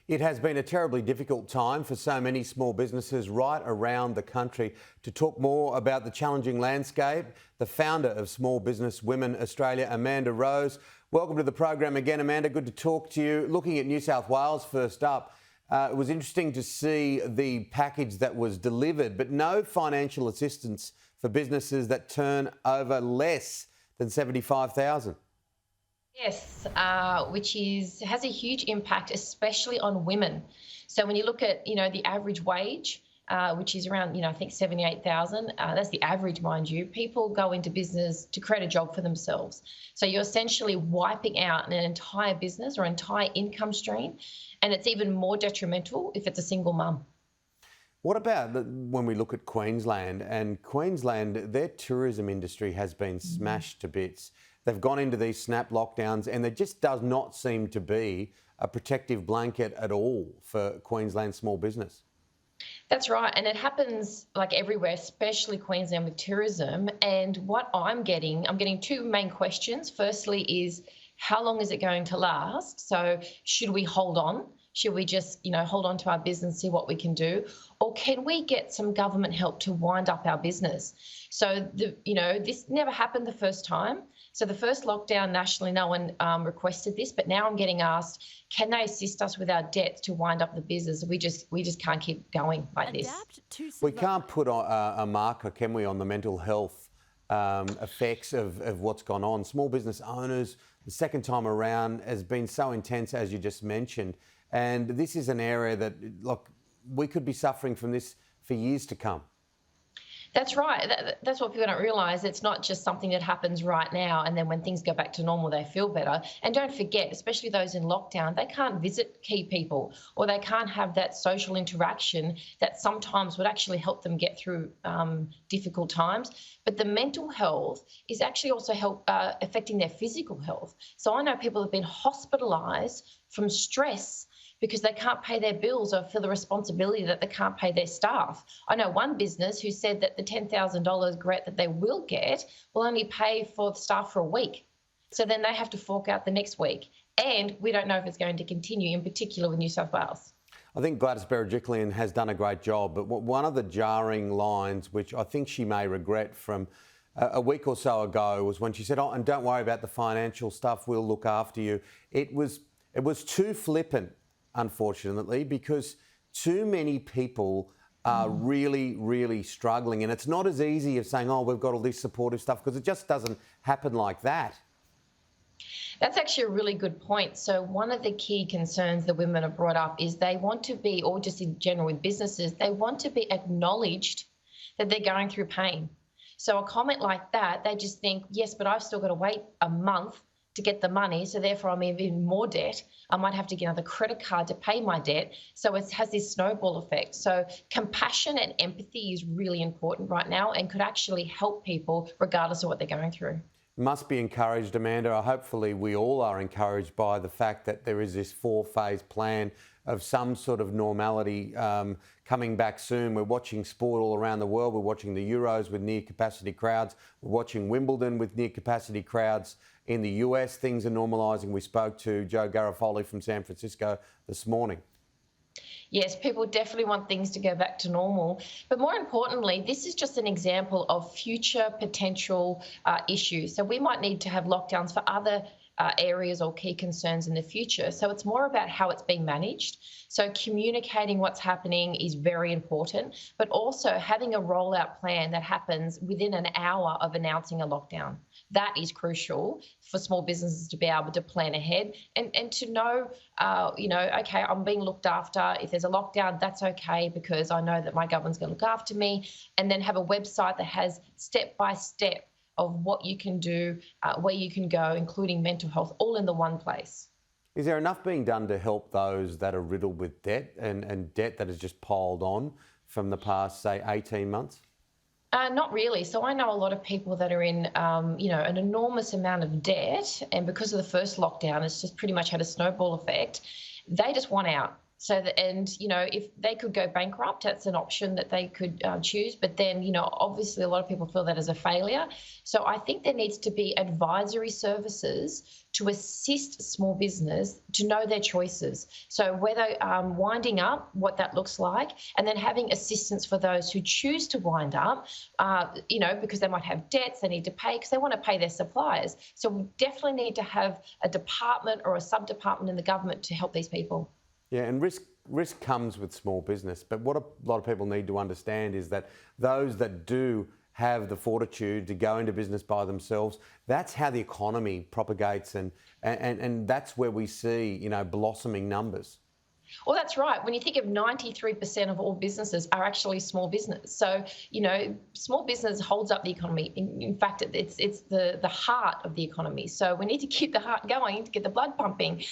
It has been a terribly difficult time for so many small businesses right around the country. To talk more about the challenging landscape, the founder of Small Business Women Australia, Amanda Rose. Welcome to the program again, Amanda. Good to talk to you. Looking at New South Wales first up, it was interesting to see the package that was delivered, but no financial assistance for businesses that turn over less than 75,000. Yes, which has a huge impact, especially on women. So when you look at, the average wage, which is around, I think 78,000, that's the average, mind you, people go into business to create a job for themselves. So you're essentially wiping out an entire business or entire income stream, and it's even more detrimental if it's a single mum. What about when we look at Queensland? And Queensland, their tourism industry has been smashed to bits. They've gone into these snap lockdowns and there just does not seem to be a protective blanket at all for Queensland small business. That's right. And it happens like everywhere, especially Queensland with tourism. And what I'm getting two main questions. Firstly is, how long is it going to last? So should we hold on? Should we just, hold on to our business, see what we can do? Or can we get some government help to wind up our business? So, this never happened the first time. So the first lockdown nationally, no one requested this, but now I'm getting asked, can they assist us with our debts to wind up the business? We just can't keep going like this. We can't put a marker, can we, on the mental health effects of what's gone on. Small business owners, the second time around, has been so intense, as you just mentioned. And this is an area that, look, we could be suffering from this for years to come. That's right. That's what people don't realise. It's not just something that happens right now and then when things go back to normal, they feel better. And don't forget, especially those in lockdown, they can't visit key people or they can't have that social interaction that sometimes would actually help them get through difficult times. But the mental health is actually also affecting their physical health. So I know people have been hospitalised from stress because they can't pay their bills or feel the responsibility that they can't pay their staff. I know one business who said that the $10,000 grant that they will get will only pay for the staff for a week. So then they have to fork out the next week. And we don't know if it's going to continue, in particular with New South Wales. I think Gladys Berejiklian has done a great job, but one of the jarring lines, which I think she may regret from a week or so ago, was when she said, "Oh, and don't worry about the financial stuff, we'll look after you." It was too flippant, unfortunately, because too many people are really, really struggling. And it's not as easy as saying, "Oh, we've got all this supportive stuff," because it just doesn't happen like that. That's actually a really good point. So one of the key concerns that women have brought up is they want to be, or just in general with businesses, they want to be acknowledged that they're going through pain. So a comment like that, they just think, yes, but I've still got to wait a month to get the money, so therefore I'm in more debt. I might have to get another credit card to pay my debt. So it has this snowball effect. So compassion and empathy is really important right now and could actually help people regardless of what they're going through. Must be encouraged, Amanda. Hopefully we all are encouraged by the fact that there is this 4-phase plan of some sort of normality coming back soon. We're watching sport all around the world. We're watching the Euros with near capacity crowds. We're watching Wimbledon with near capacity crowds. In the US, things are normalising. We spoke to Joe Garofoli from San Francisco this morning. Yes, people definitely want things to go back to normal. But more importantly, this is just an example of future potential issues. So we might need to have lockdowns for other areas or key concerns in the future. So it's more about how it's being managed. So communicating what's happening is very important, but also having a rollout plan that happens within an hour of announcing a lockdown. That is crucial for small businesses to be able to plan ahead and to know, okay, I'm being looked after. If there's a lockdown, that's okay because I know that my government's going to look after me. And then have a website that has step-by-step of what you can do, where you can go, including mental health, all in the one place. Is there enough being done to help those that are riddled with debt and debt that has just piled on from the past, say, 18 months? Not really. So I know a lot of people that are in, an enormous amount of debt, and because of the first lockdown, it's just pretty much had a snowball effect. They just want out. So that, and if they could go bankrupt, that's an option that they could choose. But then, obviously, a lot of people feel that as a failure. So I think there needs to be advisory services to assist small business to know their choices. So whether winding up, what that looks like, and then having assistance for those who choose to wind up, because they might have debts they need to pay because they want to pay their suppliers. So we definitely need to have a department or a sub-department in the government to help these people. Yeah, and risk comes with small business. But what a lot of people need to understand is that those that do have the fortitude to go into business by themselves, that's how the economy propagates, and that's where we see, blossoming numbers. Well, that's right. When you think of 93% of all businesses are actually small business. So, small business holds up the economy. In fact, it's the heart of the economy. So we need to keep the heart going to get the blood pumping.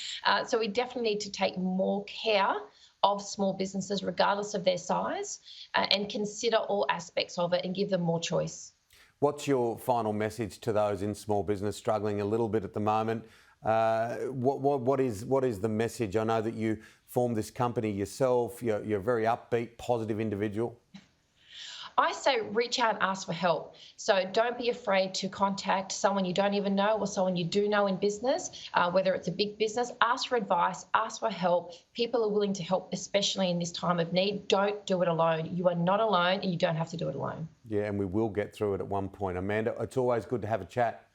So we definitely need to take more care of small businesses, regardless of their size, and consider all aspects of it and give them more choice. What's your final message to those in small business struggling a little bit at the moment? What is the message? I know that you formed this company yourself. You're a very upbeat, positive individual. I say reach out and ask for help. So don't be afraid to contact someone you don't even know or someone you do know in business, whether it's a big business. Ask for advice, ask for help. People are willing to help, especially in this time of need. Don't do it alone. You are not alone and you don't have to do it alone. Yeah, and we will get through it at one point. Amanda, it's always good to have a chat.